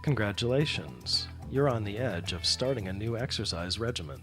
Congratulations! You're on the edge of starting a new exercise regimen.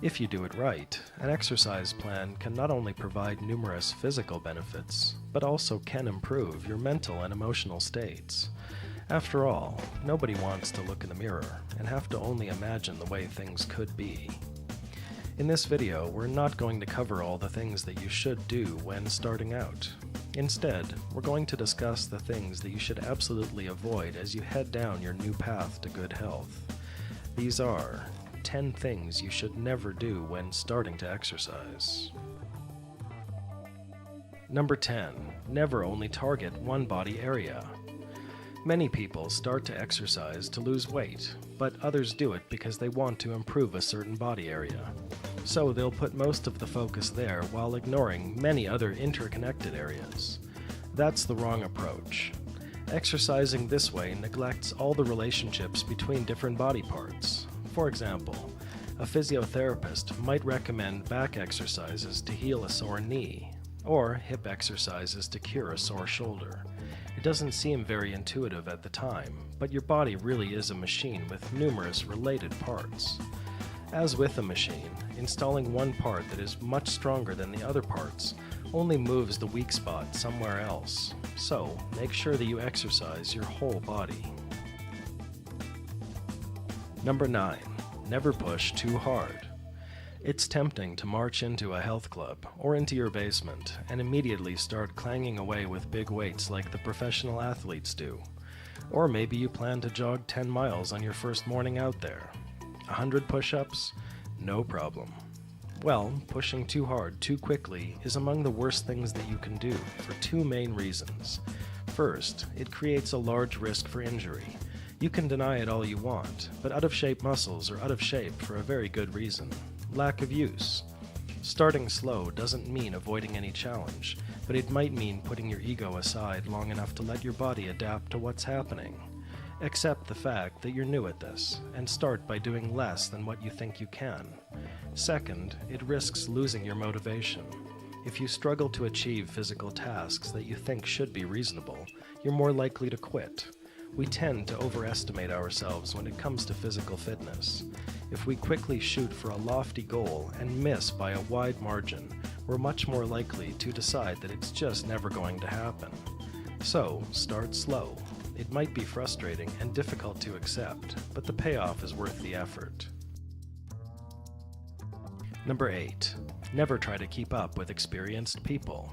If you do it right, an exercise plan can not only provide numerous physical benefits, but also can improve your mental and emotional states. After all, nobody wants to look in the mirror and have to only imagine the way things could be. In this video, we're not going to cover all the things that you should do when starting out. Instead, we're going to discuss the things that you should absolutely avoid as you head down your new path to good health. These are 10 things you should never do when starting to exercise. Number 10. Never only target one body area. Many people start to exercise to lose weight, but others do it because they want to improve a certain body area. So they'll put most of the focus there while ignoring many other interconnected areas. That's the wrong approach. Exercising this way neglects all the relationships between different body parts. For example, a physiotherapist might recommend back exercises to heal a sore knee, or hip exercises to cure a sore shoulder. It doesn't seem very intuitive at the time, but your body really is a machine with numerous related parts. As with a machine, installing one part that is much stronger than the other parts only moves the weak spot somewhere else. So, make sure that you exercise your whole body. Number 9. Never push too hard. It's tempting to march into a health club or into your basement and immediately start clanging away with big weights like the professional athletes do. Or maybe you plan to jog 10 miles on your first morning out there. 100 push-ups? No problem. Well, pushing too hard too quickly is among the worst things that you can do for two main reasons. First, it creates a large risk for injury. You can deny it all you want, but out-of-shape muscles are out of shape for a very good reason. Lack of use. Starting slow doesn't mean avoiding any challenge, but it might mean putting your ego aside long enough to let your body adapt to what's happening. Accept the fact that you're new at this, and start by doing less than what you think you can. Second, it risks losing your motivation. If you struggle to achieve physical tasks that you think should be reasonable, you're more likely to quit. We tend to overestimate ourselves when it comes to physical fitness. If we quickly shoot for a lofty goal and miss by a wide margin, we're much more likely to decide that it's just never going to happen. So, start slow. It might be frustrating and difficult to accept, but the payoff is worth the effort. Number 8. Never try to keep up with experienced people.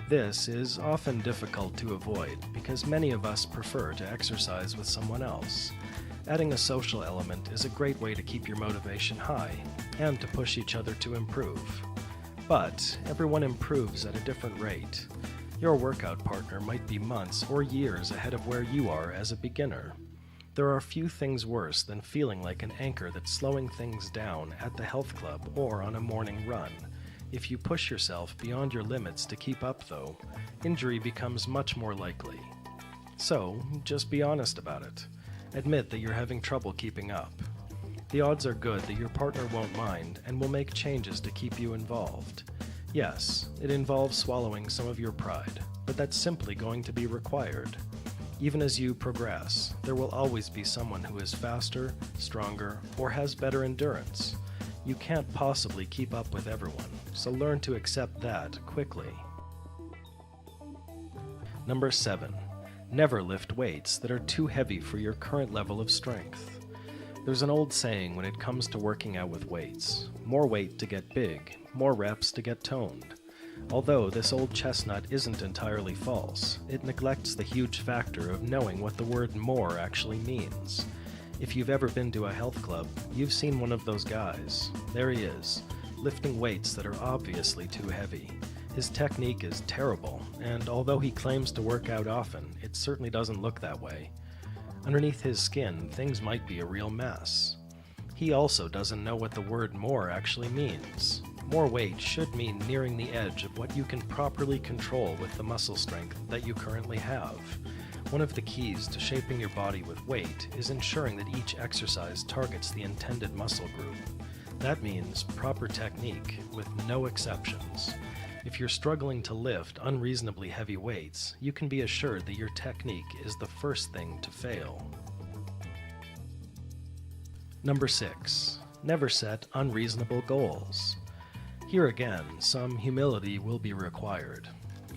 This is often difficult to avoid because many of us prefer to exercise with someone else. Adding a social element is a great way to keep your motivation high and to push each other to improve. But everyone improves at a different rate. Your workout partner might be months or years ahead of where you are as a beginner. There are few things worse than feeling like an anchor that's slowing things down at the health club or on a morning run. If you push yourself beyond your limits to keep up, though, injury becomes much more likely. So, just be honest about it. Admit that you're having trouble keeping up. The odds are good that your partner won't mind and will make changes to keep you involved. Yes, it involves swallowing some of your pride, but that's simply going to be required. Even as you progress, there will always be someone who is faster, stronger, or has better endurance. You can't possibly keep up with everyone, so learn to accept that quickly. Number 7. Never lift weights that are too heavy for your current level of strength. There's an old saying when it comes to working out with weights: more weight to get big, more reps to get toned. Although this old chestnut isn't entirely false, it neglects the huge factor of knowing what the word more actually means. If you've ever been to a health club, you've seen one of those guys. There he is, lifting weights that are obviously too heavy. His technique is terrible, and although he claims to work out often, it certainly doesn't look that way. Underneath his skin, things might be a real mess. He also doesn't know what the word more actually means. More weight should mean nearing the edge of what you can properly control with the muscle strength that you currently have. One of the keys to shaping your body with weight is ensuring that each exercise targets the intended muscle group. That means proper technique with no exceptions. If you're struggling to lift unreasonably heavy weights, you can be assured that your technique is the first thing to fail. Number 6. Never set unreasonable goals. Here again, some humility will be required.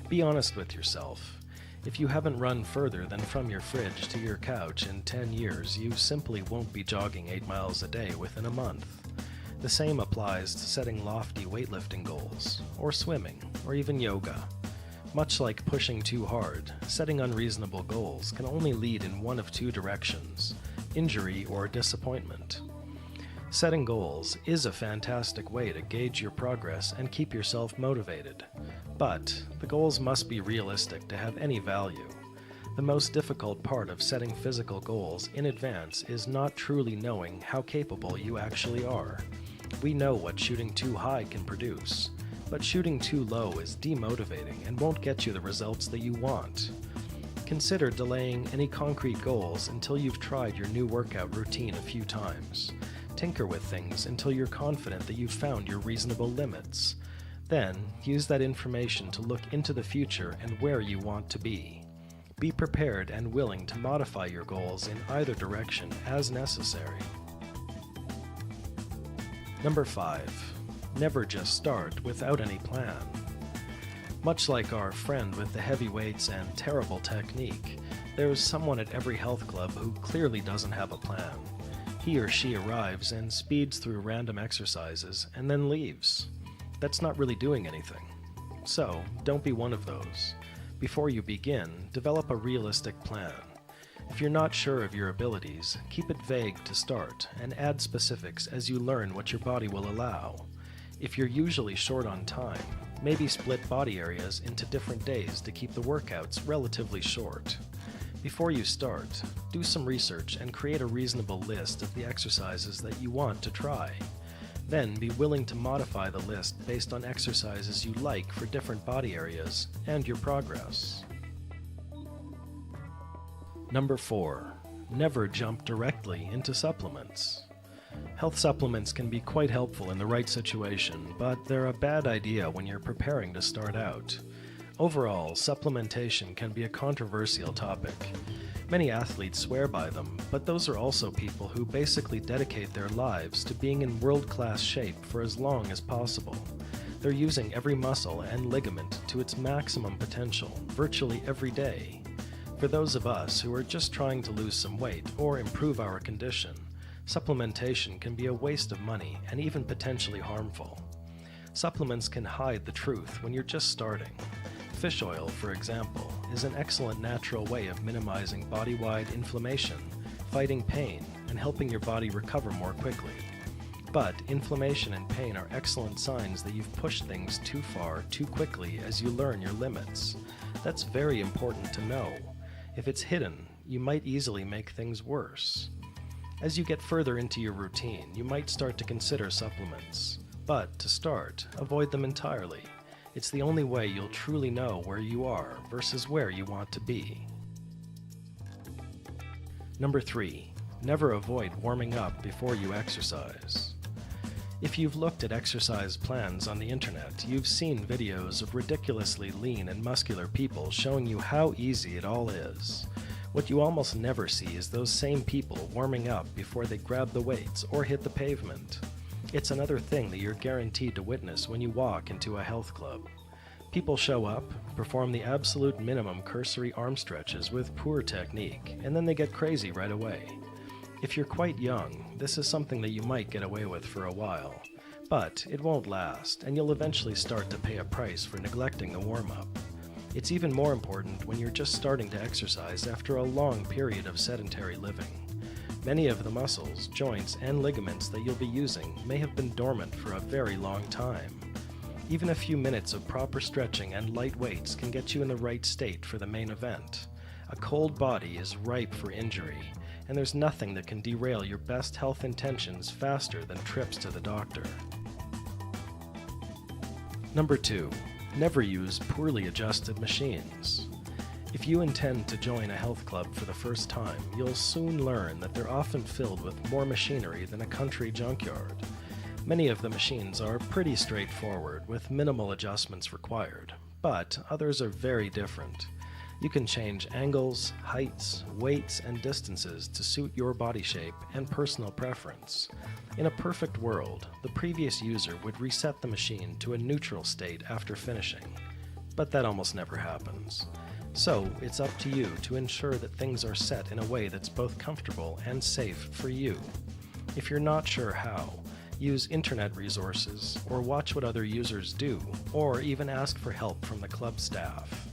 Be honest with yourself. If you haven't run further than from your fridge to your couch in 10 years, you simply won't be jogging 8 miles a day within a month. The same applies to setting lofty weightlifting goals, or swimming, or even yoga. Much like pushing too hard, setting unreasonable goals can only lead in one of two directions: injury or disappointment. Setting goals is a fantastic way to gauge your progress and keep yourself motivated, but the goals must be realistic to have any value. The most difficult part of setting physical goals in advance is not truly knowing how capable you actually are. We know what shooting too high can produce, but shooting too low is demotivating and won't get you the results that you want. Consider delaying any concrete goals until you've tried your new workout routine a few times. Tinker with things until you're confident that you've found your reasonable limits. Then, use that information to look into the future and where you want to be. Be prepared and willing to modify your goals in either direction as necessary. Number 5. Never just start without any plan. Much like our friend with the heavy weights and terrible technique, there's someone at every health club who clearly doesn't have a plan. He or she arrives and speeds through random exercises and then leaves. That's not really doing anything. So, don't be one of those. Before you begin, develop a realistic plan. If you're not sure of your abilities, keep it vague to start and add specifics as you learn what your body will allow. If you're usually short on time, maybe split body areas into different days to keep the workouts relatively short. Before you start, do some research and create a reasonable list of the exercises that you want to try. Then be willing to modify the list based on exercises you like for different body areas and your progress. Number 4. Never jump directly into supplements. Health supplements can be quite helpful in the right situation, but they're a bad idea when you're preparing to start out. Overall, supplementation can be a controversial topic. Many athletes swear by them, but those are also people who basically dedicate their lives to being in world-class shape for as long as possible. They're using every muscle and ligament to its maximum potential, virtually every day. For those of us who are just trying to lose some weight or improve our condition, supplementation can be a waste of money and even potentially harmful. Supplements can hide the truth when you're just starting. Fish oil, for example, is an excellent natural way of minimizing body-wide inflammation, fighting pain, and helping your body recover more quickly. But inflammation and pain are excellent signs that you've pushed things too far, too quickly as you learn your limits. That's very important to know. If it's hidden, you might easily make things worse. As you get further into your routine, you might start to consider supplements. But to start, avoid them entirely. It's the only way you'll truly know where you are versus where you want to be. Number 3. Never avoid warming up before you exercise. If you've looked at exercise plans on the internet, you've seen videos of ridiculously lean and muscular people showing you how easy it all is. What you almost never see is those same people warming up before they grab the weights or hit the pavement. It's another thing that you're guaranteed to witness when you walk into a health club. People show up, perform the absolute minimum cursory arm stretches with poor technique, and then they get crazy right away. If you're quite young, this is something that you might get away with for a while, but it won't last, and you'll eventually start to pay a price for neglecting the warm-up. It's even more important when you're just starting to exercise after a long period of sedentary living. Many of the muscles, joints, and ligaments that you'll be using may have been dormant for a very long time. Even a few minutes of proper stretching and light weights can get you in the right state for the main event. A cold body is ripe for injury, and there's nothing that can derail your best health intentions faster than trips to the doctor. Number 2. Never use poorly adjusted machines. If you intend to join a health club for the first time, you'll soon learn that they're often filled with more machinery than a country junkyard. Many of the machines are pretty straightforward, with minimal adjustments required, but others are very different. You can change angles, heights, weights, and distances to suit your body shape and personal preference. In a perfect world, the previous user would reset the machine to a neutral state after finishing, but that almost never happens. So, it's up to you to ensure that things are set in a way that's both comfortable and safe for you. If you're not sure how, use internet resources, or watch what other users do, or even ask for help from the club staff.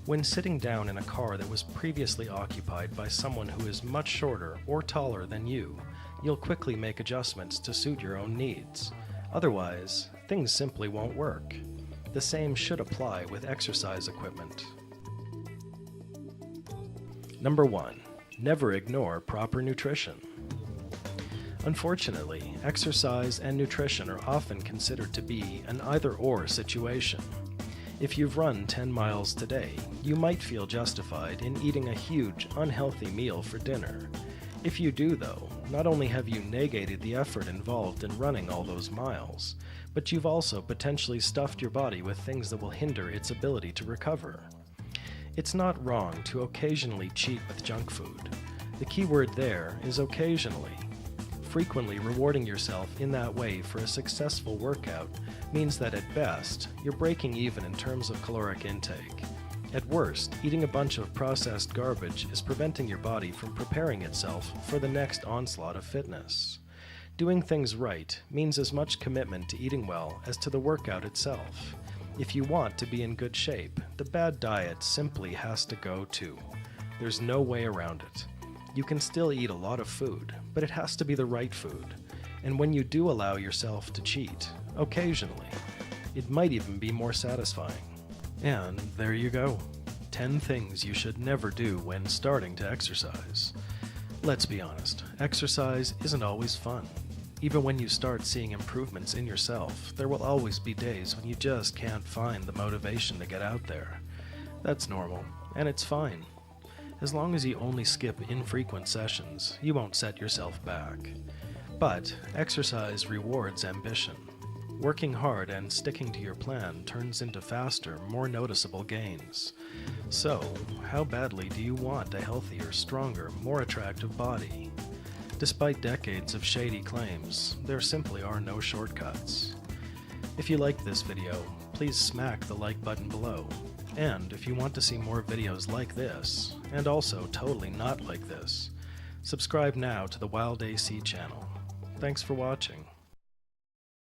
When sitting down in a car that was previously occupied by someone who is much shorter or taller than you, you'll quickly make adjustments to suit your own needs. Otherwise, things simply won't work. The same should apply with exercise equipment. Number 1. Never ignore proper nutrition. Unfortunately, exercise and nutrition are often considered to be an either-or situation. If you've run 10 miles today, you might feel justified in eating a huge, unhealthy meal for dinner. If you do, though, not only have you negated the effort involved in running all those miles, but you've also potentially stuffed your body with things that will hinder its ability to recover. It's not wrong to occasionally cheat with junk food. The key word there is occasionally. Frequently rewarding yourself in that way for a successful workout means that at best, you're breaking even in terms of caloric intake. At worst, eating a bunch of processed garbage is preventing your body from preparing itself for the next onslaught of fitness. Doing things right means as much commitment to eating well as to the workout itself. If you want to be in good shape, the bad diet simply has to go too. There's no way around it. You can still eat a lot of food, but it has to be the right food. And when you do allow yourself to cheat, occasionally, it might even be more satisfying. And there you go. 10 things you should never do when starting to exercise. Let's be honest, exercise isn't always fun. Even when you start seeing improvements in yourself, there will always be days when you just can't find the motivation to get out there. That's normal, and it's fine. As long as you only skip infrequent sessions, you won't set yourself back. But exercise rewards ambition. Working hard and sticking to your plan turns into faster, more noticeable gains. So, how badly do you want a healthier, stronger, more attractive body? Despite decades of shady claims, there simply are no shortcuts. If you liked this video, please smack the like button below. And if you want to see more videos like this, and also totally not like this, subscribe now to the Wild AC channel. Thanks for watching.